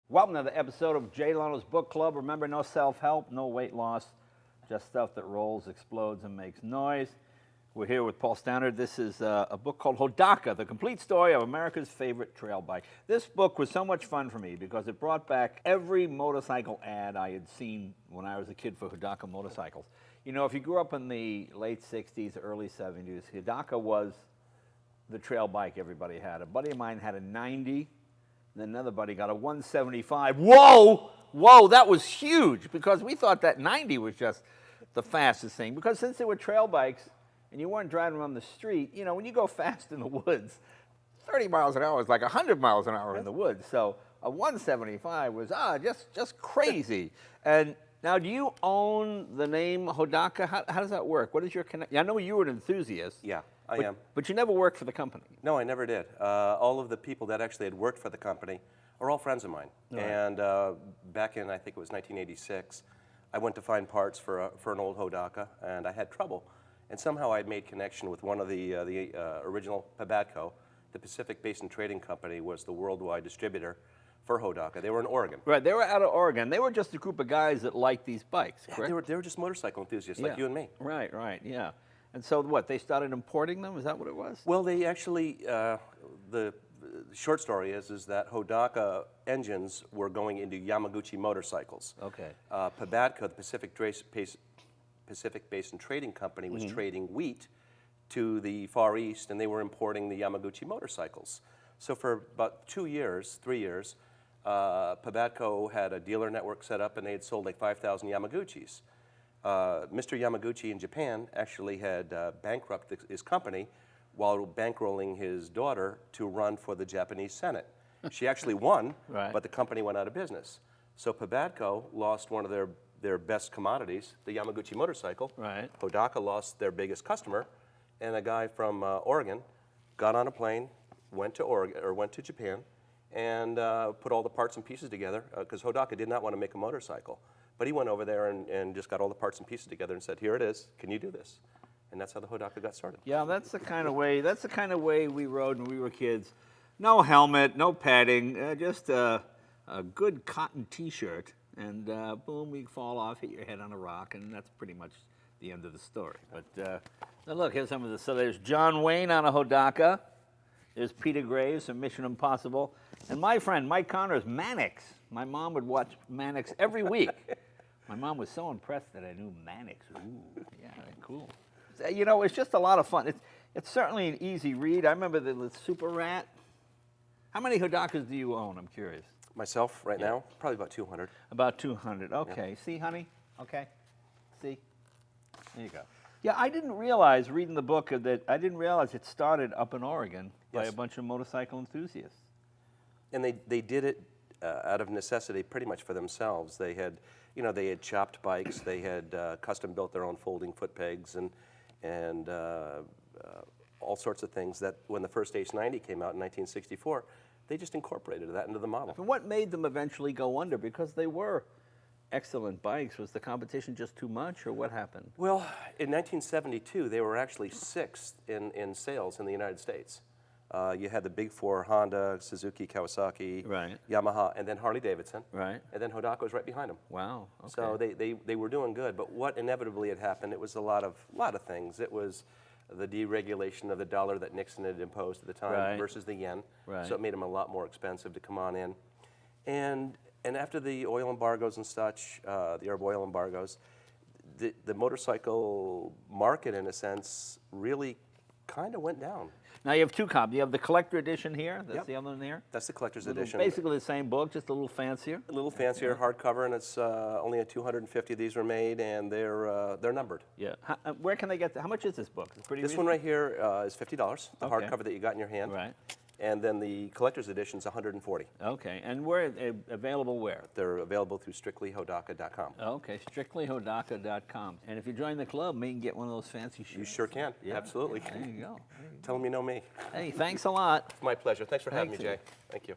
Welcome to the episode of Jay Leno's Book Club. Remember, no self-help, no weight loss, just stuff that rolls, explodes, and makes noise. We're here with Paul Stannard. This is a book called Hodaka, The Complete Story of America's Favorite Trail Bike. This book was so much fun for me because it brought back every motorcycle ad I had seen when I was a kid for Hodaka motorcycles. You know, if you grew up in the late 60s, early 70s, Hodaka was the trail bike everybody had. A buddy of mine had a 90. Then another buddy got a 175. Whoa! Whoa, that was huge because we thought that 90 was just the fastest thing. Because since they were trail bikes and you weren't driving on the street, you know, when you go fast in the woods, 30 miles an hour is like 100 miles an hour in the woods. So a 175 was just crazy. And now, do you own the name Hodaka? How does that work? What is your connection? I know you were an enthusiast. Yeah, I am. But you never worked for the company. No, I never did. All of the people that actually had worked for the company are all friends of mine. Right. And back in, I think it was 1986, I went to find parts for an old Hodaka, and I had trouble. And somehow I had made connection with one of the original Pabatco. The Pacific Basin Trading Company was the worldwide distributor for Hodaka. They were in Oregon. Right, they were out of Oregon. They were just a group of guys that liked these bikes, correct? Yeah, they were just motorcycle enthusiasts like you and me. Right, yeah. And so what, they started importing them? Is that what it was? Well, they actually, the short story is that Hodaka engines were going into Yamaguchi motorcycles. Okay. Pabatco, the Pacific Basin Trading Company, was trading wheat to the Far East, and they were importing the Yamaguchi motorcycles. So for about 3 years, Pabatco had a dealer network set up, and they had sold like 5,000 Yamaguchis. Mr. Yamaguchi in Japan actually had bankrupted his company while bankrolling his daughter to run for the Japanese Senate. She actually won, right. But the company went out of business. So Pabatco lost one of their best commodities, the Yamaguchi motorcycle. Right. Hodaka lost their biggest customer, and a guy from Oregon got on a plane, went to Japan, and put all the parts and pieces together, because Hodaka did not want to make a motorcycle. But he went over there and just got all the parts and pieces together and said, here it is, can you do this? And that's how the Hodaka got started. Yeah, that's the kind of way we rode when we were kids. No helmet, no padding, just a good cotton t-shirt, and boom, we fall off, hit your head on a rock, and that's pretty much the end of the story. But now look, here's some of the, so there's John Wayne on a Hodaka. There's Peter Graves from Mission Impossible. And my friend, Mike Connors, Mannix. My mom would watch Mannix every week. My mom was so impressed that I knew Mannix. Ooh, yeah, cool. You know, it's just a lot of fun. It's certainly an easy read. I remember the Super Rat. How many Hodakas do you own? I'm curious. Myself, right now, probably about 200. About 200, okay. Yeah. See, honey? Okay. See? There you go. Yeah, I didn't realize, reading the book, that I didn't realize it started up in Oregon by a bunch of motorcycle enthusiasts. And they did it out of necessity pretty much for themselves. They had, they had chopped bikes, they had custom built their own folding foot pegs and all sorts of things that when the first Ace 90 came out in 1964, they just incorporated that into the model. And what made them eventually go under? Because they were excellent bikes. Was the competition just too much, or what happened? Well, in 1972, they were actually sixth in sales in the United States. You had the big four, Honda, Suzuki, Kawasaki, right. Yamaha, and then Harley-Davidson. Right. And then Hodaka was right behind them. Wow. Okay. So they were doing good, but what inevitably had happened, it was a lot of things. It was the deregulation of the dollar that Nixon had imposed at the time versus the yen. Right. So it made them a lot more expensive to come on in. And after the oil embargoes and such, the Arab oil embargoes, the motorcycle market, in a sense, really kind of went down. Now you have two copies. You have the collector edition here. That's the other one here. That's the collector's edition. Basically the same book, just a little fancier. A little fancier, hardcover, and it's only 250 of these were made, and they're numbered. Yeah. Where can they get? How much is this book? It's pretty. This one right here is $50. The hardcover that you got in your hand. Right. And then the collector's edition is $140. Okay, and where available where? They're available through strictlyhodaka.com. Okay, strictlyhodaka.com. And if you join the club, maybe you can get one of those fancy shoes. You sure can, absolutely. There you go. Tell them you know me. Hey, thanks a lot. It's my pleasure. Thanks for having me, Jay. Thank you.